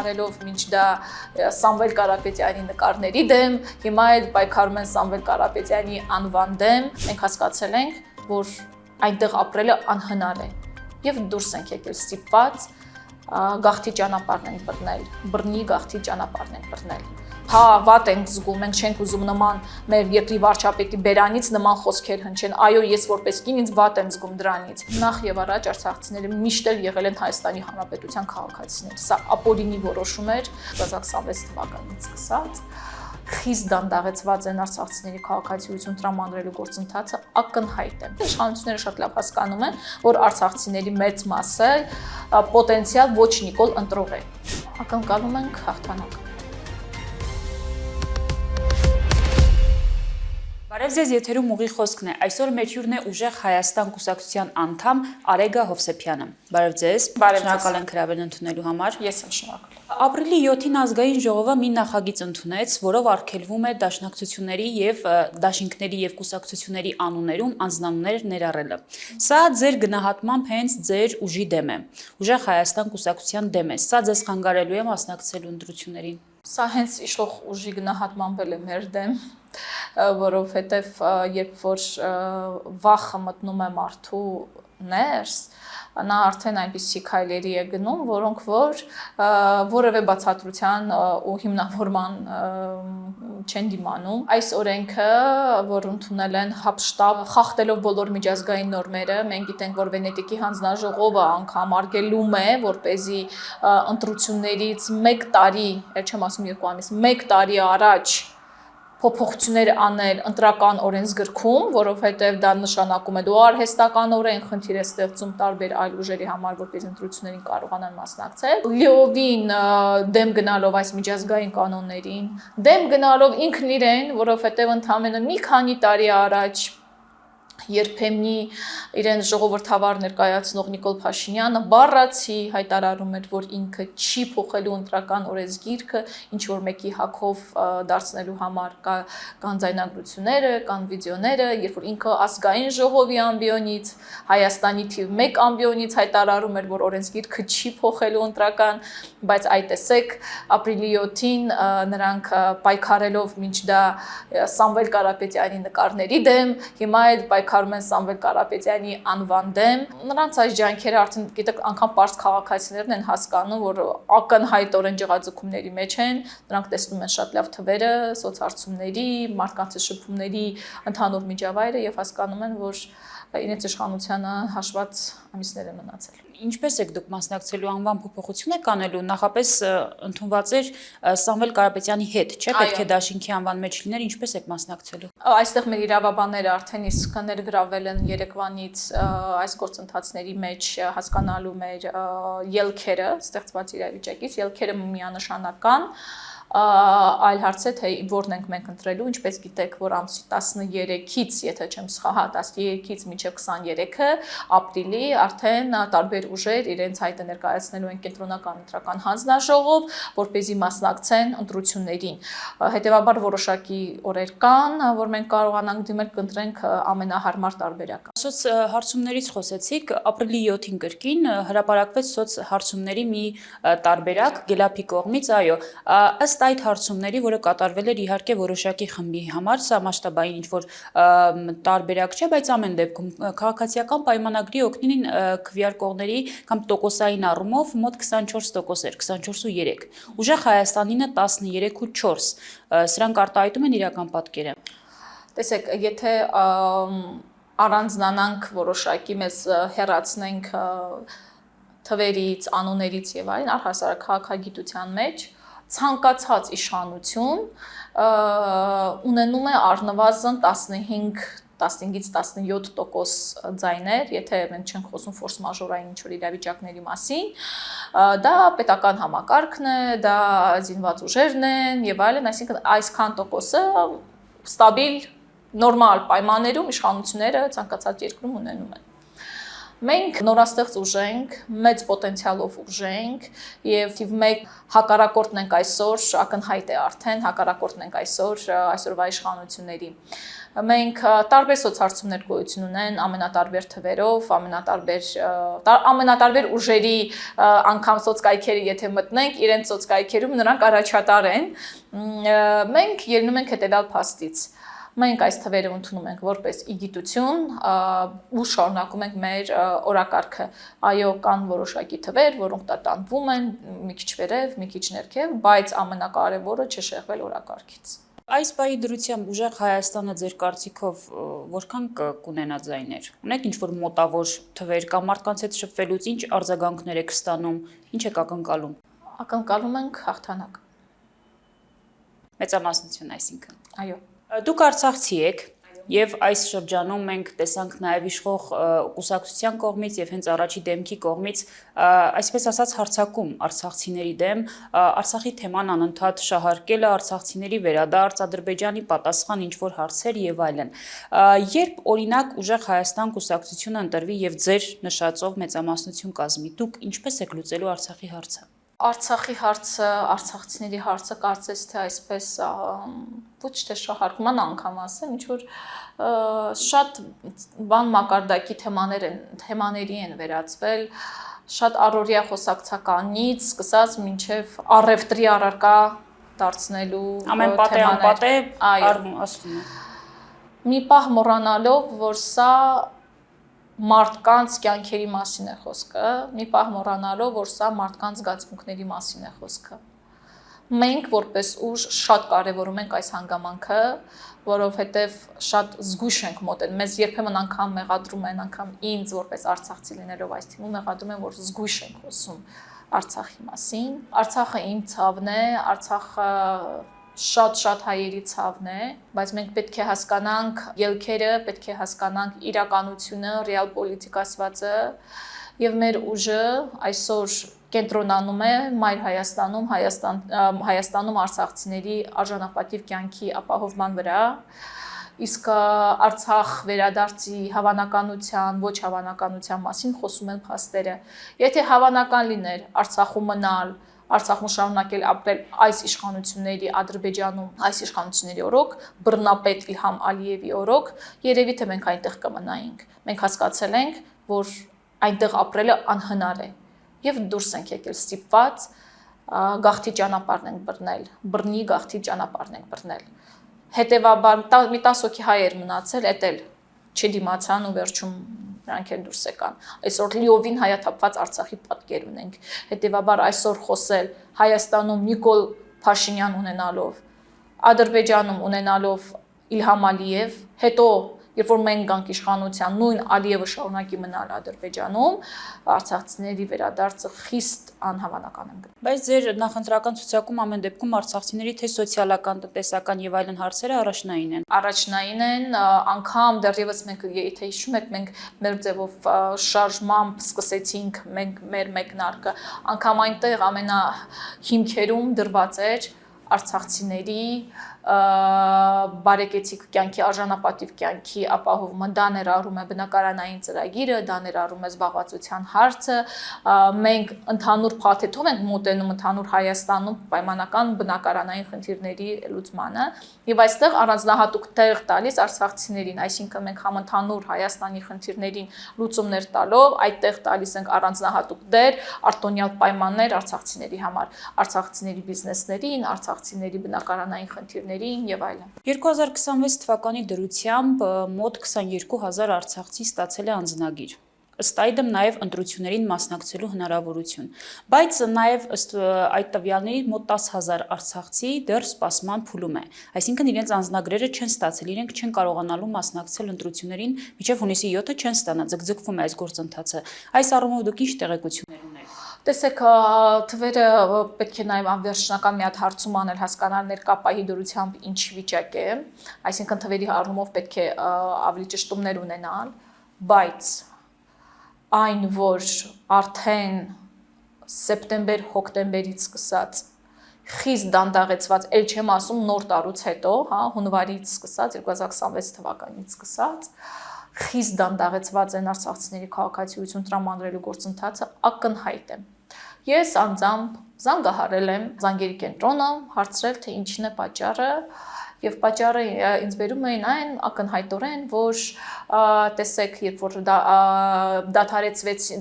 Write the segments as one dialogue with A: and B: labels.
A: պայքարելով մինչ դա Սամվել Կարապետյանի նկարների դեմ, հիմա էլ պայքարում են Սամվել Կարապետյանի անվան դեմ, մենք հասկացել ենք, որ այնտեղ ապրելը անհնար է եւ դուրս ենք եկել ստիպված գաղթի ճանապարհն ենք բռնել, բռնի գաղթի ճանապարհն ենք բռնել։ Հա, վատ ենք զգում, մենք չենք ուզում նման մեր երկրի վարչապետի բերանից նման խոսքեր հնչեն։ Այո, ես որպես կին ինձ վատ եմ զգում դրանից։ Նախ եւ առաջ արցախցիները միշտ էլ եղել են Հայաստանի Հանրապետության քաղաքացիներ։ Սա ապօրինի որոշում էր 2026 թվականից սկսած։ Խիստ դանդաղեցված են արցախցիների քաղաքացիություն տրամադրելու գործընթացը ակնհայտ է։ Իշխանությունները շատ լավ հասկանում են, որ արցախցիների մեծ մասը պոտենցիալ ոչ նիկոլ ընտրող է։ Ակնկալում ենք հաղթանակ։
B: Բարև ձեզ, եթերում ուղի խոսքն է։ Այսօր մեր հյուրն է Ուժեղ Հայաստան կուսակցության անդամ Արեգա Հովսեփյանը։ Բարև ձեզ։ Շնորհակալ ենք հրավերն ընդունելու համար։
A: Ես եմ շնորհակալ։
B: Ապրիլի 7-ին ազգային ժողովը մի նախագիծ ընդունեց, որով արգելվում է դաշնակցությունների եւ դաշինքների եւ կուսակցությունների անուններում անձնանուններ ներառելը։ Սա ձեր գնահատմամբ հենց ձեր ուժի դեմ է։ Ուժեղ Հայաստան կուսակցության դեմ է։ Սա ձեզ խանգարելու է մասնակցելու ընտրություններին։
A: Սա հենց իշխող ուժի գնահատմամբ էլ է մեր դեմ, որովհետև երբ որ վախը մտնում է մարդու ներս, նա արդեն այնպիսի քայլերի է գնում, որոնք որ որևէ բացատրության ու հիմնավորման չեն դիմանում։ Այս օրենքը, որ ընդունել են հապշտապ, խախտելով բոլոր միջազգային նորմերը, մենք գիտենք, որ Վենետիկի հանձնաժողովը անգամ արգելում է, որպեսզի ընտրություններից 1 տարի, չեմ ասում 2 ամիս, 1 տարի առաջ փոփոխություններ անել ընտրական օրենսգրքում, որովհետև դա նշանակում է դու արհեստականորեն խնդիր է ստեղծում տարբեր այլ ուժերի համար, որպես ընտրություններին կարողանան մասնակցել։ Լիովին դեմ գնալով այս միջազգային կանոններին, դեմ գնալով ինքն իրեն, որովհետև ընդամենը մի քանի տարի առաջ երբեմնի իրեն ժողովրդավար ներկայացնող Նիկոլ Փաշինյանը բառացի հայտարարում էր, որ ինքը չի փոխելու ընտրական օրենսգիրքը, ինչ որ մեկի հակով դարձնելու համար կան ձայնագրությունները, կան վիդեոները, երբ որ ինքը ազգային ժողովի ամբիոնից, Հայաստանի թիվ 1 ամբիոնից հայտարարում էր, որ օրենսգիրքը չի փոխելու ընտրական, բայց այ տեսեք, ապրիլի 7-ին նրանք պայքարելով մինչ դա Սամվել Կարապետյանի նկարների դեմ, հիմա էլ պայքարում են Սամվել Կարապետյանի անվան դեմ։ Նրանց այս ջանքերը արդեն գիտեք անգամ պարզ քաղաքացիներն են հասկանում, որ ակնհայտորեն ջղաձգումների մեջ են, նրանք տեսնում են շատ լավ թվերը, սոցհարցումների, մարդկանց շփումների ընդհանուր միջավայրը եւ հասկանում են, որ իրենց իշխանությանը հաշված ամիսներ են մնացել։
B: Ինչպես եք դուք մասնակցելու անվան փոփոխություն եք անելու, նախապես ընդունված էր Սամվել Կարապետյանի հետ, չէ՞, պետք է դաշինքի անվան մեջ լիներ, ինչպես եք մասնակցելու։
A: Այստեղ մեր իրավաբանները արդեն իսկ ներգրավել են երեկվանից այս գործընթացների մեջ հասկանալու մեր ելքերը ստեղծված իրավիճակից, ելքերը միանշանական այլ հարց է, թե որն ենք մենք ընտրելու, ինչպես գիտեք, որ ամսի 13-ից, եթե չեմ սխալ, 13-ից մինչև 23-ը ապրիլի արդեն տարբեր ուժեր իրենց հայտը ներկայացնելու են կենտրոնական ընտրական հանձնաժողով, որպեսզի մասնակցեն ընտրություններին։ Հետևաբար որոշակի օրեր կան, որ մենք կարողանանք դիմել կընտրենք ամենահարմար տարբերակը։
B: Սոցհարցումներից խոսեցիք, ապրիլի 7-ին կրկին հրապարակվեց սոցհարցումների մի տարբերակ Գելափի կողմից, այո, ըստ այդ հարցումների, որը կատարվել էր իհարկե որոշակի խմբի համար, սա մասշտաբային ինչ-որ տարբերակ չէ, բայց ամեն դեպքում քաղաքացիական պայմանագրի օգնին քվեարկողների կամ տոկոսային առումով մոտ 24% էր, 24.3։ Ուժեղ Հայաստանինը 13.4։ Սրանք արտահայտում են իրական պատկերը։
A: Տեսեք, եթե առանձնանանք որոշակի մեզ հեռացնենք թվերից, անուններից եւ այլն, առհասարակ քաղաքագիտության մեջ ցանկացած իշխանություն ունենում է առնվազն 15-ից 17% ձայներ, եթե մենք չենք խոսում ֆորս մաժորային ինչ-որ իրավիճակների մասին, դա պետական համակարգն է, դա զինված ուժերն են եւ այլն, այսինքն այսքան տոկոսը ստաբիլ, նորմալ պայմաններում իշխանությունները ցանկացած երկրում ունենում են։ Մենք նորաստեղծ ուժ ենք, մեծ պոտենցիալով ուժ ենք եւ թիվ 1 հակառակորդն ենք այսօր, ակնհայտ է արդեն հակառակորդն ենք այսօրվա իշխանությունների։ Մենք տարբեր սոցհարցումներ գոյություն ունեն ամենատարբեր թվերով, ամենատարբեր ուժերի անգամ սոցկայքերը եթե մտնենք, իրենց սոցկայքերում նրանք առաջատար են։ Մենք ելնում ենք հետևյալ փաստից։ Մենք այս թվերը ընդունում ենք որպես իգիտություն ու շարունակում ենք մեր օրակարգը։ Այո, կան որոշակի թվեր, որոնք տատանվում են մի քիչ վերև, մի քիչ ներքև, բայց ամենակարևորը չշեղվել օրակարգից։
B: Այս բայի դրությամբ ուժեղ Հայաստանը ձեր կարծիքով որքան կունենա ձայներ։ Ունեք ինչ-որ մոտավոր թվեր կամ մարդկանց հետ շփվելուց ինչ արձագանքներ եք ստանում, ինչ եք ակնկալում։
A: Ակնկալում ենք հաղթանակ։
B: Մեծամասնություն այսինքն։
A: Այո։
B: Դուք արցախցի եք եւ այս շրջանում մենք տեսանք նաեւ իշխող կուսակցության կողմից եւ հենց առաջի դեմքի կողմից այսպես ասած հարձակում արցախցիների դեմ, Արցախի թեման անընդհատ շահարկելը, արցախցիների վերադարձ, Ադրբեջանի պատասխան ինչ-որ հարցեր եւ այլն։ Երբ օրինակ ուժեղ Հայաստան կուսակցությունը ընտրվի եւ ձեր նշածով մեծամասնություն կազմի, դուք ինչպես եք լուծելու Արցախի հարցը։
A: Արցախի հարցը, արցախցիների հարցը կարծես թե այսպես ոչ թե շահարկման անգամ ասեմ, ինչ որ շատ բան մակարդակի թեմաների են վերածվել, շատ առօրյա խոսակցականից սկսած մինչև առևտրի առարկա դարձնելու
B: ամեն պատե անպատե ասվում է։
A: Մի պահ մոռանալով, որ սա մարդկանց կյանքերի մասին է խոսքը, մի պահ մոռանալով, որ սա մարդկանց զգացմունքների մասին է խոսքը։ Մենք որպես ուժ շատ կարևորում ենք այս հանգամանքը, որովհետև շատ զգույշ ենք մոտենում։ Մեզ երբեմն անգամ մեղադրում են, անգամ ինձ որպես արցախցի լինելով այս թիմում մեղադրում են, որ զգույշ ենք խոսում Արցախի մասին։ Արցախը իմ ցավն է, Արցախը շատ հայերի ցավն է, բայց մենք պետք է հասկանանք ելքերը, պետք է հասկանանք իրականությունը, ռեալ պոլիտիկ ասվածը եւ մեր ուժը այսօր կենտրոնանում է Մայր Հայաստանում արցախցիների արժանապատիվ կյանքի ապահովման վրա, իսկ Արցախ վերադարձի հավանականության, ոչ հավանականության մասին խոսում են փաստերը։ Եթե հավանական լիներ Արցախում մնալ, Արցախում շարունակել ապրել այս իշխանությունների Ադրբեջանում, այս իշխանությունների օրոք, բռնապետ Իլհամ Ալիևի օրոք, երևի թե մենք այնտեղ կմնայինք։ Մենք հասկացել ենք, որ այնտեղ ապրելը անհնար է եւ դուրս ենք եկել ստիպված գաղթի ճանապարհն ենք բռնել, բռնի գաղթի ճանապարհն ենք բռնել։ Հետևաբար մի 10 հոգի հայեր մնացել, էտել չդիմացան ու վերջում նրանք էլ դուրս եկան։ Այսօր լիովին հայաթափված Արցախի պատկեր ունենք։ Հետևաբար այսօր խոսել Հայաստանում Նիկոլ Փաշինյան ունենալով, Ադրբեջանում ունենալով Իլհամ Ալիև, հետո երբ որ մենք գանք իշխանության, նույն Ալիևը շարունակի մնալ Ադրբեջանում, արցախցիների վերադարձը խիստ անհավանական է։
B: Բայց ձեր նախընտրական ցուցակում ամեն դեպքում արցախցիների թե սոցիալական, տնտեսական եւ այլն հարցերը առաջնային են։
A: Առաջնային են, անգամ դեռևս մենք եթե հիշում եք, մենք մեր ձևով շարժմամբ սկսեցինք մեր մեկնարկը, անգամ այնտեղ ամենահիմքերում դրված էր արցախցիների բարեկեցիկ կյանքի, արժանապատիվ կյանքի ապահովումը, դա ներառում է բնակարանային ծրագիրը, դա ներառում է զբաղվածության հարցը, մենք ընդհանուր փաթեթով ենք մոտենում ընդհանուր Հայաստանում պայմանական բնակարանային խնդիրների լուծմանը, եւ այստեղ առանձնահատուկ տեղ տալիս արցախցիներին, այսինքն մենք համընդհանուր Հայաստանի խնդիրներին լուծումներ տալով, այդտեղ տալիս ենք առանձնահատուկ դեր, արտոնյալ պայմաններ արցախցիների համար, արցախցիների բիզնեսներին, արցախցիների բնակարանային խնդիրներին եւ այլն։
B: 2026 թվականի դրությամբ մոտ 22000 արցախցի ստացել է անձնագիր։ Ըստ այդմ նաև ընտրություններին մասնակցելու հնարավորություն, բայց նաև ըստ այդ տվյալների մոտ 10000 արցախցի դեռ սպասման փուլում է, այսինքն իրենց անձնագրերը չեն ստացել, իրենք չեն կարողանալու մասնակցել ընտրություններին, մինչև հունիսի 7-ը չեն ստանա, ձգձգվում է այս գործընթացը։ Այս առումով դուք ինչ տեղեկություններ ունեք։
A: Տեսեք, թվերը պետք է նաև անվերջնական մի հատ հարցում անել, հասկանալ ներկա պահի դրությամբ ինչ վիճակ է, այսինքն թվերի առումով պետք է ավելի ճշտումներ ունենալ, բայց այն, որ արդեն սեպտեմբեր-հոկտեմբերից սկսած խիստ դանդաղեցված, ել չեմ ասում նոր տարուց հետո, հունվարից սկսած, 2026 թվականից սկսած, խիստ դանդաղեցված են արցախցիների քաղաքացիություն տրամադրելու գործընթացը ակնհայտ է։ Ես անձամբ զանգահարել եմ զանգերի կենտրոնը, հարցրել թե ինչն է պատճառը, Եվ պատճառը ինձ բերում էին այն ակնհայտորեն, որ տեսեք, երբ որ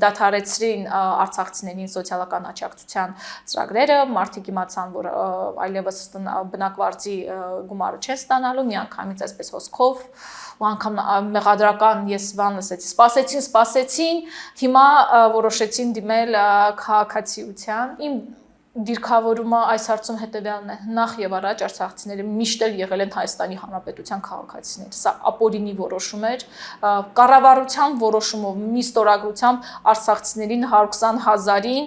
A: դադարեցրին արցախցիներին սոցիալական աջակցության ծրագրերը, մարդիկ իմացան, որ այլևս բնակվարձի գումարը չեն ստանալու, միանգամից այսպես հոսքով ու անգամ մեղադրական ես բան լսեցի, սպասեցին, հիմա որոշեցին դիմել քաղաքացիության։ Իմ դիրքավորումը այս հարցում հետևյալն է. նախ եւ առաջ արցախցիները միշտ էլ եղել են Հայաստանի Հանրապետության քաղաքացիներ։ Սա ապօրինի որոշում էր, կառավարության որոշումով, մի ստորագրությամբ արցախցիներին 120,000-ին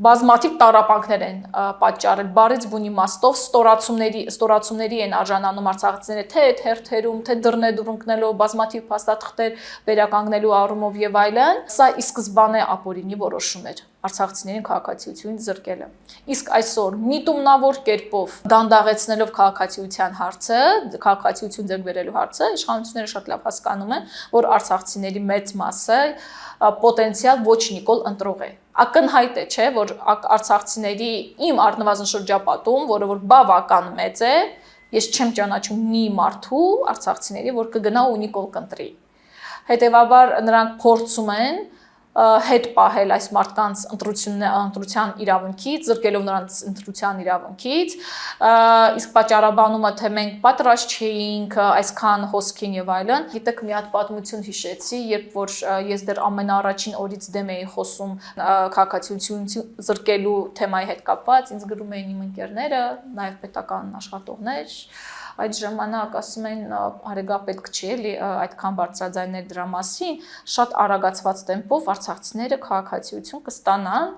A: բազմաթիվ տառապանքներ են պատճառել, բարից բուն իմաստով ստորացումների են արժանանում արցախցիները, թե թերթերում, թե դռնեդուր ընկնելով, բազմաթիվ փաստաթղթեր վերականգնելու առումով եւ այլն։ Սա ի սկզբանե ապօրինի որոշում էր արցախցիներին քաղաքացիությունից զրկելը։ Իսկ այսօր միտումնավոր կերպով դանդաղեցնելով քաղաքացիության հարցը, քաղաքացիություն ձեռք բերելու հարցը, իշխանությունները շատ լավ հասկանում են, որ արցախցիների մեծ մասը պոտենցիալ ոչ նիկոլ ընտրող է։ Ակնհայտ է, չէ, որ արցախցիների իմ առնվազն շրջապատում, որը որ բավական մեծ է, ես չեմ ճանաչում մի մարդու արցախցիների, որ կգնա ու նիկոլ կընտրի։ Հետևաբար նրանք փորձում են հետ պահել այս մարդկանց ընտրության իրավունքից, զրկելով նրանց ընտրության իրավունքից, իսկ պատճառաբանումը, թե մենք պատրաստ չէինք այսքան հոսքին եւ այլն։ Գիտեք, մի հատ պատմություն հիշեցի, երբ որ ես դեռ ամենաառաջին օրից դեմ էի խոսում քաղաքացիություն զրկելու թեմայի հետ կապված, ինձ գրում էին իմ ընկերները, նաեւ պետական աշխատողներ, այդ ժամանակ ասում են արեգա պետք չի էլի այդքան բարձրաձայնել դրա մասին, շատ արագացված տեմպով արցախցիները քաղաքացիություն կստանան։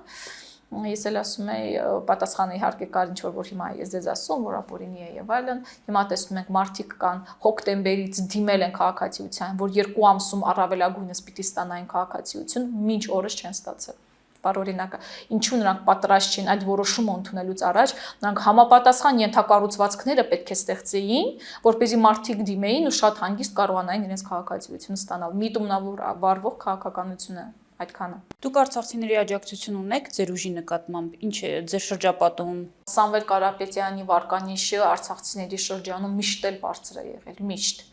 A: Ես էլ ասում եի, պատասխանը իհարկե կար ինչ որ հիմա ես ձեզ ասում, որ ապօրինի է եւ այլն։ Հիմա տեսնում ենք մարդիկ կան հոկտեմբերից դիմել են քաղաքացիության, որ 2 ամսում առավելագույնս պիտի ստանային քաղաքացիություն, մինչ օրս չեն ստացել։ Բարօրինակը, ինչու նրանք պատրաստ չեն այդ որոշումը ընդունելուց առաջ, նրանք համապատասխան ենթակառուցվածքները պետք է ստեղծեին, որպեսզի մարդիկ դիմեին ու շատ հանգիստ կարողանային իրենց քաղաքացիությունը ստանալ։ Միտումնավոր վարվող քաղաքականությունը այդքանը։
B: Դուք արցախցիների աջակցություն ունեք ձեր ուժի նկատմամբ, ինչ է ձեր շրջապատում։
A: Սամվել Կարապետյանի վարկանիշը արցախցիների շրջանում միշտ էլ բարձր է եղել, միշտ։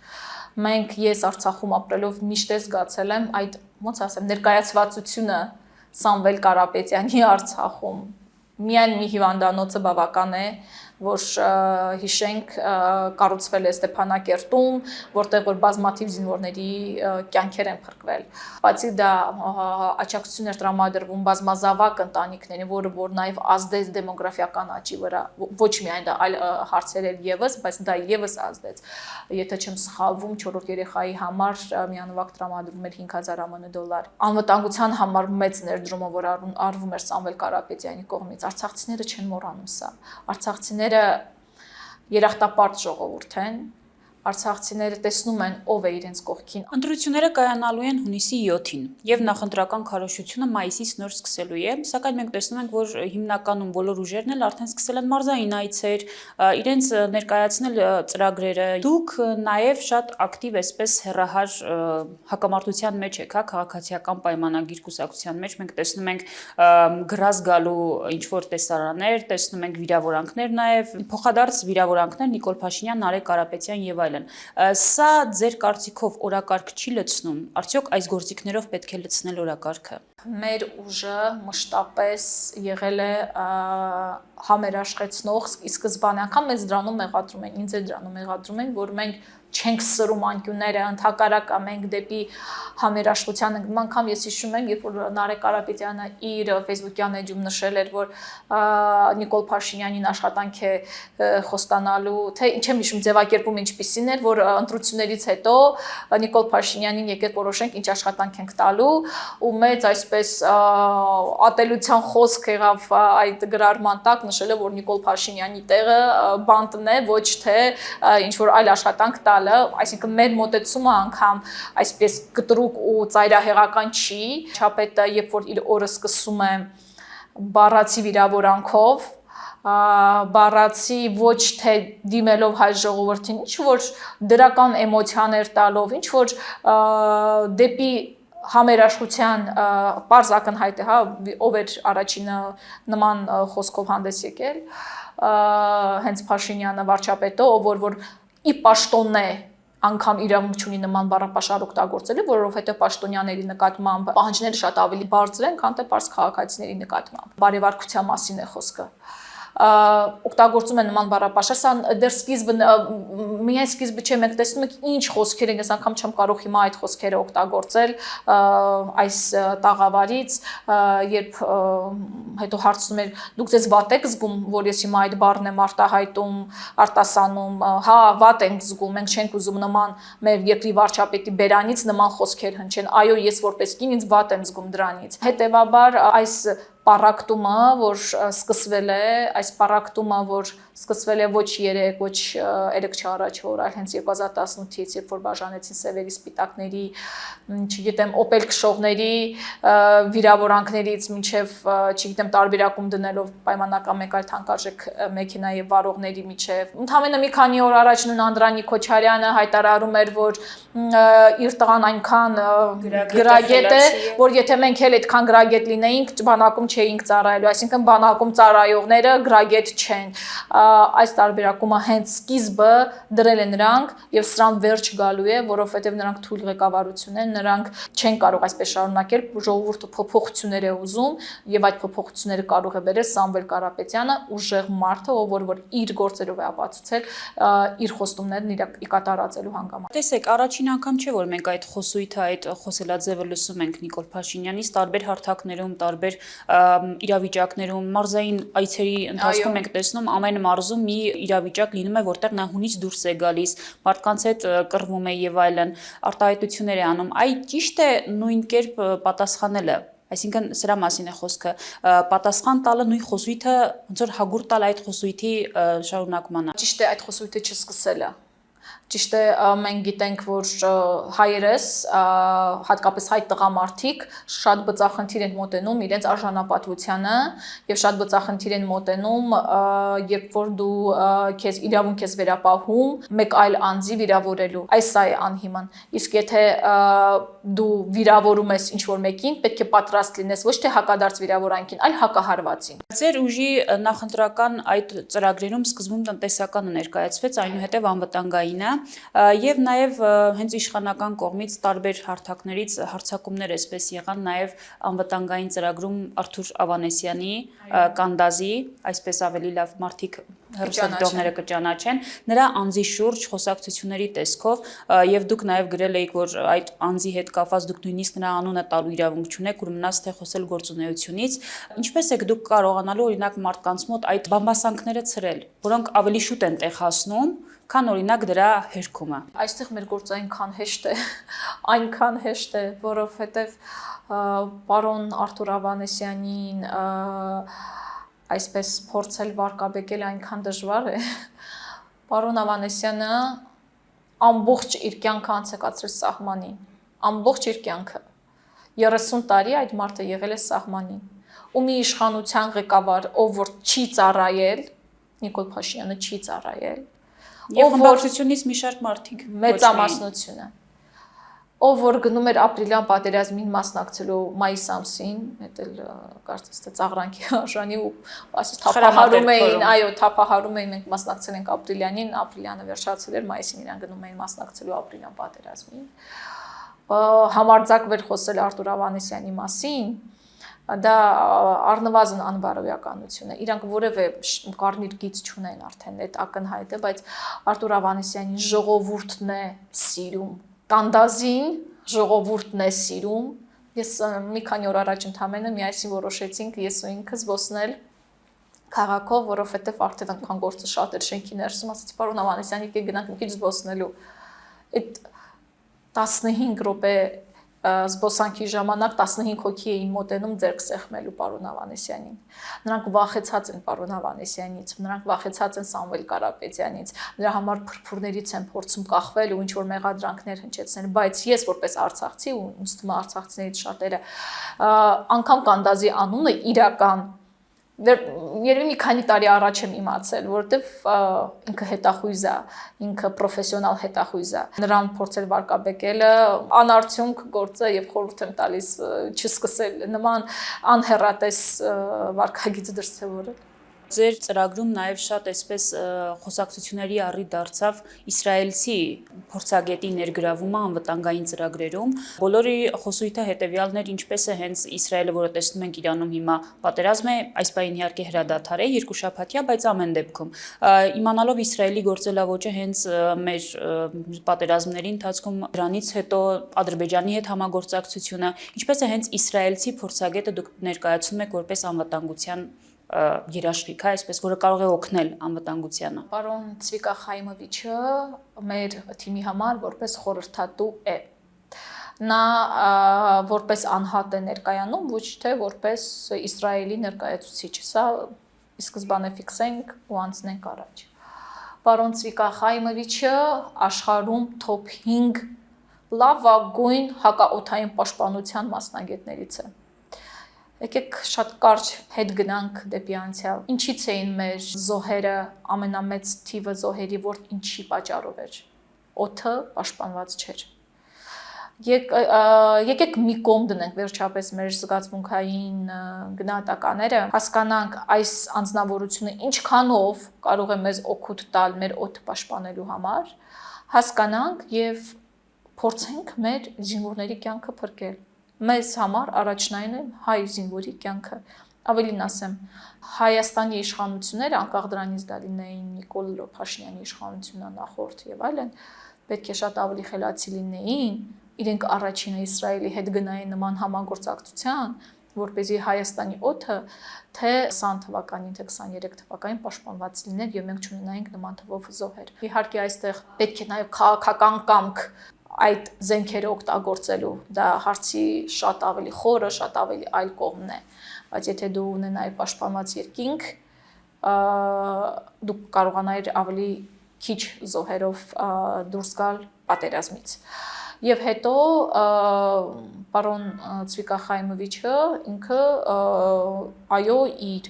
A: Ես Արցախում ապրելով միշտ էլ զգացել եմ այդ, ոնց ասեմ, ներկայացվածությունը Սամվել Կարապետյանի Արցախում։ Միայն մի հիվանդանոցը բավական է, որ հիշենք կառուցվել է Ստեփանակերտում, որտեղ որ բազմաթիվ զինվորների կյանքեր են փրկվել։ Բացի դա աջակցություն էր տրամադրվում բազմազավակ ընտանիքներին, որը որ նաև ազդեց դեմոգրաֆիական աճի վրա, ոչ միայն դա, այլ հարցեր էլ եւս, բայց դա եւս ազդեց։ Եթե չեմ սխալվում, 4-րդ երեխայի համար միանվագ տրամադրվում էր $5,000 Անվտանգության համար մեծ ներդրումը, որ արվում էր Սամվել Կարապետյանի կողմից, արցախցիները չեն մոռանում սա։ Արցախցիները երախտապարտ ժողովուրդ են, արցախցիները տեսնում են ով է իրենց կողքին։
B: Ընտրությունները կայանալու են հունիսի 7-ին եւ նախընտրական քարոզությունը մայիսից նոր սկսելու է, սակայն մենք տեսնում ենք, որ հիմնականում բոլոր ուժերն էլ արդեն սկսել են մարզային այցեր, իրենց ներկայացնել ծրագրերը։ Դուք նաեւ շատ ակտիվ այսպես հերահար հակամարտության մեջ եք, քաղաքացիական պայմանագիր կուսակցության մեջ մենք տեսնում ենք գրազ գալու ինչ որ տեսարաններ, տեսնում ենք վիրավորանքներ նաեւ, փոխադարձ վիրավորանքներ Նիկոլ Փաշինյան, Նարեկ Կարապետյան եւ այլն։ Սա ձեր կարծիքով օրակարգ չի լցնում, արդյոք այս գործիքներով պետք է լցնել օրակարգը։
A: Մեր ուժը մշտապես եղել է համերաշխեցնող, ի սկզբանե անգամ մեզ դրանում մեղադրում են, ինձ է դրանում մեղադրում են, որ մենք չենք սրում անկյունները, ընդհակառակը մենք դեպի համերաշխության ենք։ Անգամ ես հիշում եմ, երբ որ Նարեկ Կարապետյանը իր Facebook-յան էջում նշել էր, որ Նիկոլ Փաշինյանին աշխատանք է խոստանալու, թե չեմ հիշում ձևակերպումը ինչպիսին էր, որ ընտրություններից հետո Նիկոլ Փաշինյանին եկեք որոշենք ինչ աշխատանք ենք տալու, ու մեծ այսպես ատելության խոսք եղավ այդ գրառման տակ, նշել է, որ Նիկոլ Փաշինյանի տեղը բանտն է, ոչ թե ինչ որ այլ աշխատանք տալ։ Այսինքն մեր մոտեցումը անգամ այսպես կտրուկ ու ծայրահեղական չի։ Չապետը, երբ որ իր օրը սկսում է բառացի վիրավորանքով, բառացի ոչ թե դիմելով հայ ժողովրդին, ինչ որ դրական էմոցիաներ տալով, ինչ որ դեպի համերաշխության պարզ ակնհայտ է, հա, ով էր առաջինը նման խոսքով հանդես եկել, հենց Փաշինյանը վարչապետը, ով որ ի պաշտոն է անգամ իրավունք չունի նման բառապաշար օգտագործելու, որովհետև պաշտոնյաների նկատմամբ պահանջները շատ ավելի բարձր են, քան թե պարզ քաղաքացիների նկատմամբ։ Բարևարկության մասին է խոսքը։ Օգտագործում են նման բառապաշար, սա դեռ սկիզբը միայն սկիզբը չէ, մենք տեսնում ենք ինչ խոսքեր են, ես անգամ չեմ կարող հիմա այդ խոսքերը օգտագործել այս տաղավարից, երբ հետո հարցնում էր դուք ձեզ վատ եք զգում, որ ես հիմա այդ բառն եմ արտահայտում, արտասանում, հա, վատ ենք զգում, մենք չենք ուզում նման մեր երկրի վարչապետի բերանից նման խոսքեր հնչեն, այո, ես որպես կին ինձ վատ եմ զգում դրանից։ Հետևաբար այս պարակտումը, որ սկսվել է, այս պարակտումը, որ սկսվել է ոչ 3, ոչ 3 չառաջ օր, այլ հենց 2018-ից, երբ որ բաժանեցին սևերի սպիտակների, չգիտեմ, օպել քշողների, վիրավորանքներից մինչև, չգիտեմ, տարբերակում դնելով պայմանական մեկ այլ թանկարժեք մեքենայի վարողների միջև։ Ընդամենը մի քանի օր առաջ նույն Անդրանիկ Քոչարյանը հայտարարում էր, որ իր տղան այնքան գրագետ է, որ եթե մենք էլ այդքան գրագետ լինեինք, բանակում չէինք ծառայելու, այսինքն բանակում ծառայողները գրագետ չեն։ Այս տարբերակումը հենց սկիզբը դրել են նրանք եւ սրան վերջ գալու է, որովհետեւ նրանք թույլ ղեկավարություն են, նրանք չեն կարող այսպես շարունակել, ժողովուրդը փոփոխություններ է ուզում եւ այդ փոփոխությունները կարող է բերել Սամվել Կարապետյանը, ուժեղ մարդը, որ իր գործերով է ապացուցել իր խոստումներն ի կատարածելու հանգամանք։
B: Տեսեք, առաջին անգամ չէ, որ մենք այդ խոսույթը, այդ խոսելաձևը լսում ենք Նիկոլ Փաշինյանից տարբեր հարթակներում, տարբեր իրավիճակներում, մարզային այցերի ընթացքում ենք տեսնում ամեն մարզում մի իրավիճակ լինում է, որտեղ նա հունից դուրս է գալիս, մարդկանց հետ կռվում է եւ այլն, արտահայտություններ է անում։ Այդ ճիշտ է նույն կերպ պատասխանելը։ Այսինքն սրա մասին է խոսքը, պատասխան տալը նույն խոսույթը ոնց որ հագուր տալ այդ խոսույթի շարունակմանը։
A: Ճիշտ է այդ խոսույթը չսկսելը։ Ճիշտ է, մենք գիտենք, որ հայերս, հատկապես հայ տղամարդիկ, շատ բծախնդիր են մոտենում իրենց արժանապատվությանը եւ շատ բծախնդիր են մոտենում, երբ որ դու քեզ իրավունք ես վերապահում մեկ այլ անձի վիրավորելու։ Այս սա է անհիմն։ Իսկ եթե դու վիրավորում ես ինչ-որ մեկին, պետք է պատրաստ լինես ոչ թե հակադարձ վիրավորանքին, այլ հակահարվածին։
B: Ձեր ուժի նախընտրական այդ ծրագրերում սկզբում տնտեսականը ներկայացվեց, այնուհետև անվտանգայինը եւ նաեւ հենց իշխանական կողմից տարբեր հարթակներից հարցակումներ էսպես եղան նաեւ անվտանգային ծրագրում Արթուր Ավանեսյանի Կանդազի, այսպես ավելի լավ մարդիկ հեռուստադիտողները կճանաչեն, նրա անձի շուրջ խոսակցությունների տեսքով եւ դուք նաեւ գրել եք, որ այդ անձի հետ կապված դուք նույնիսկ նրա անունը տալու իրավունք չունեք, որ մնաց թե խոսել գործունեությունից։ Ինչպես եք դուք կարողանալու օրինակ մարդկանց մոտ այդ բամբասանքները ցրել, որոնք ավելի շուտ են տեղ հասնում, քան օրինակ դրա հերքումը։
A: Այստեղ մեր գործը այնքան հեշտ է, որովհետև պարոն Արթուր Ավանեսյանին այսպես փորձել վարկաբեկել այնքան դժվար է։ Պարոն Ավանեսյանը ամբողջ իր կյանքը անցկացրել սահմանին, ամբողջ իր կյանքը 30 տարի այդ մարդը եղել է սահմանին։ Ու մի իշխանության ղեկավար, ով որ չի ծառայել, Նիկոլ Փաշինյանը չի ծառայել,
B: Եվ խմբակցությունից մի շարք մարդիկ
A: մեծամասնությունը, ով որ գնում էր ապրիլյան պատերազմին մասնակցելու մայիս ամսին, դա էլ կարծես թե ծաղրանքի արժանի ու ասես թափահարում էին, այո, թափահարում էին, մենք մասնակցել ենք ապրիլյանին, ապրիլյանը վերջացել էր, մայիսին իրան գնում էին մասնակցելու ապրիլյան պատերազմին։ Համարձակվել խոսել Արթուր Ավանեսյանի մասին, դա առնվազն անբարոյականություն է։ Իրանք որևէ կարմիր գիծ չունեն արդեն, այդ ակնհայտ է, բայց Արթուր Ավանեսյանի ժողովուրդն է սիրում, Կանդազին ժողովուրդն է սիրում։ Ես մի քանի օր առաջ ընդամենը միասին որոշեցինք ես ու ինքս զբոսնել քաղաքով, որովհետև արդեն այնքան գործը շատ էր շենքի ներսում, ասացի պարոն Ավանեսյանի եկեք գնանք մի քիչ զբոսնելու։ Այդ 15 րոպե զբոսանքի ժամանակ 15 հոգի էին մոտենում ձեռք սեղմելու պարոն Ավանեսյանին։ Նրանք վախեցած են պարոն Ավանեսյանից, նրանք վախեցած են Սամվել Կարապետյանից, նրա համար փրփուրներից են փորձում կախվել ու ինչ-որ մեղադրանքներ հնչեցնել, բայց ես որպես արցախցի ու ինձ թվում է արցախցիներից շատերը անգամ Կանդազի անունը իրական Երևի մի քանի տարի առաջ եմ իմացել, որովհետև ինքը հետախույզ է, ինքը պրոֆեսիոնալ հետախույզ է։ Նրան փորձել վարկաբեկելը անարդյունք գործ է եւ խորհուրդ եմ տալիս չսկսել նման անհեռատես վարկագիծ դրսևորել։
B: Ձեր ծրագրում նաև շատ այսպես խոսակցությունների առիթ դարձավ իսրայելցի փորձագետի ներգրավումը անվտանգային ծրագրերում։ Բոլորի խոսույթը հետևյալն էր, ինչպես է հենց Իսրայելը, որը տեսնում ենք Իրանում հիմա պատերազմ է, այս պահին իհարկե հրադադար է, 2 շաբաթյա, բայց ամեն դեպքում իմանալով Իսրայելի գործելավոճը հենց մեր պատերազմների ընթացքում, դրանից հետո Ադրբեջանի հետ համագործակցությունը, ինչպես է հենց իսրայելցի փորձագետը դուք ներկայացնում եք որպես անվտանգության երաշխիք, այսպես, որը կարող է օգնել անվտանգությանը։
A: Պարոն Ցվիկա Խայմովիչը մեր թիմի համար որպես խորհրդատու է։ Նա որպես անհատ է ներկայանում, ոչ թե որպես Իսրայելի ներկայացուցիչ։ Սա ի սկզբանե ֆիքսենք ու անցնենք առաջ։ Պարոն Ցվիկա Խայմովիչը աշխարհում top 5 լավագույն հակաօդային պաշտպանության մասնագետներից է։ Եկեք շատ կարճ հետ գնանք դեպի անցյալ։ Ինչից էին մեր զոհերը ամենամեծ թիվը զոհերի, որ ինչի պատճառով էր։ Օդը պաշտպանված չէր։ Եկեք մի կողմ դնենք վերջապես մեր զգացմունքային գնահատականները, հասկանանք այս անձնավորությունը ինչքանով կարող է մեզ օգուտ տալ մեր օդը պաշտպանելու համար, հասկանանք եւ փորձենք մեր զինվորների կյանքը փրկել։ Մեզ համար առաջնային է հայ զինվորի կյանքը։ Ավելին ասեմ, Հայաստանի իշխանությունները, անկախ դրանից դա լինեին Նիկոլ Փաշինյանի իշխանությունը նախորդ եւ այլն, պետք է շատ ավելի խելացի լինեին, իրենք առաջինը Իսրայելի հետ գնային նման համագործակցության, որպեսզի Հայաստանի օդը թե 20 թվականին, թե 23 թվականին պաշտպանված լիներ եւ մենք չունենայինք նման թվով զոհեր։ Իհարկե այստեղ պետք է նաեւ քաղաքական կամք այդ զենքերը օգտագործելու, դա հարցի շատ ավելի խորը, շատ ավելի այլ կողմն է, բայց եթե դու ունենայի պաշտպանված երկինք, դու կարողանայիր ավելի քիչ զոհերով դուրս գալ պատերազմից։ Եվ հետո պարոն Ցվիկա Խայմովիչը ինքը այո իր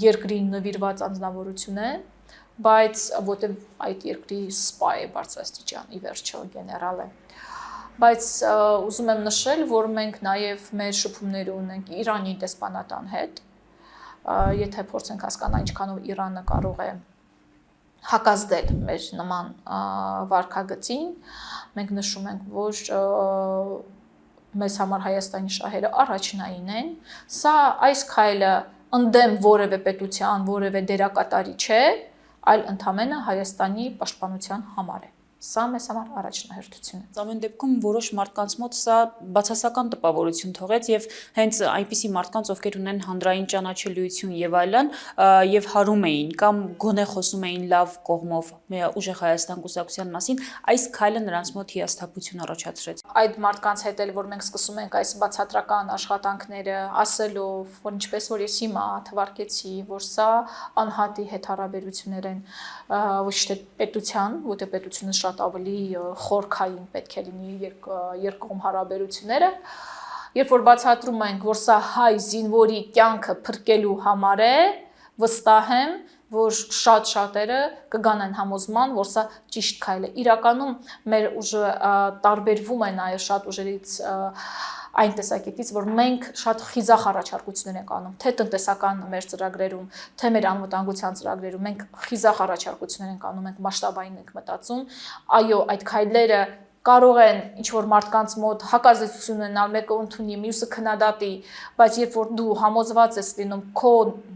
A: երկրի նվիրված անձնավորություն է, բայց որտեղ այդ երկրի սպա է բարձրաստիճան, ի վերջո գեներալ է։ Բայց ուզում եմ նշել, որ մենք նաև մեր շփումներ ունենք Իրանի դեսպանատան հետ, եթե փորձենք հասկանալ ինչքանով Իրանը կարող է հակազդել մեր նման վարքագծին, մենք նշում ենք, որ մեզ համար Հայաստանի շահերը առաջնային են, սա այս քայլը ընդդեմ որևէ պետության, որևէ դերակատարի չէ, այլ ընդամենը Հայաստանի պաշտպանության համար է։ Սա մեզ համար առաջնահերթություն է։
B: Ամեն դեպքում որոշ մարդկանց մոտ սա բացասական տպավորություն թողեց եւ հենց այնպիսի մարդկանց, ովքեր ունեն հանրային ճանաչելիություն եւ այլն, եւ հարում էին կամ գոնե խոսում էին լավ կողմով ուժեղ Հայաստան կուսակցության մասին, այս քայլը նրանց մոտ հիասթափություն առաջացրեց։
A: Այդ մարդկանց հետ էլ որ մենք սկսում ենք այս բացատրական աշխատանքները ասելով, որ ինչպես որ ես հիմա թվարկեցի, որ սա անհատի հետ հարաբերություններ են, ոչ թե պետության, որտեղ պետությունը շատ ավելի խորքային պետք է լինի երկկողմ հարաբերությունները, երբ որ բացատրում ենք, որ սա հայ զինվորի կյանքը փրկելու համար է, վստահ եմ, որ շատ շատերը կգան այն համոզման, որ սա ճիշտ քայլ է։ Իրականում մեր ուժը տարբերվում է նաև շատ ուժերից այն տեսակետից, որ մենք շատ խիզախ առաջարկություններ ենք անում, թե տնտեսական մեր ծրագրերում, թե մեր անվտանգության ծրագրերում, մենք խիզախ առաջարկություններ ենք անում, մենք մասշտաբային ենք մտածում, այո, այդ քայլերը կարող են ինչ-որ մարդկանց մոտ հակազդեցություն ունենալ, մեկը ընդունի, մյուսը քննադատի, բայց երբ որ դու համոզված ես լինում, քո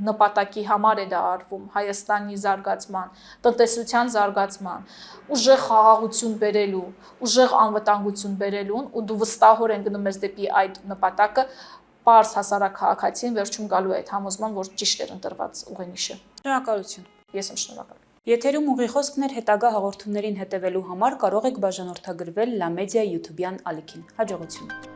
A: նպատակի համար է դա արվում, Հայաստանի զարգացման, տնտեսության զարգացման, ուժեղ խաղաղություն բերելու, ուժեղ անվտանգություն բերելուն, ու դու վստահորեն գնում ես դեպի այդ նպատակը, պարզ հասարակ քաղաքացին վերջում գալու է այդ համոզման, որ ճիշտ էր ընտրված ուղենիշը։
B: Շնորհակալություն։
A: Ես եմ շնորհակալ։
B: Եթերում ուղի խոսքներ հետագա հաղորդումներին հետևելու համար կարող եք բաժանորդագրվել Լամեդիա YouTube-յան ալիքին։ Հաջողություն։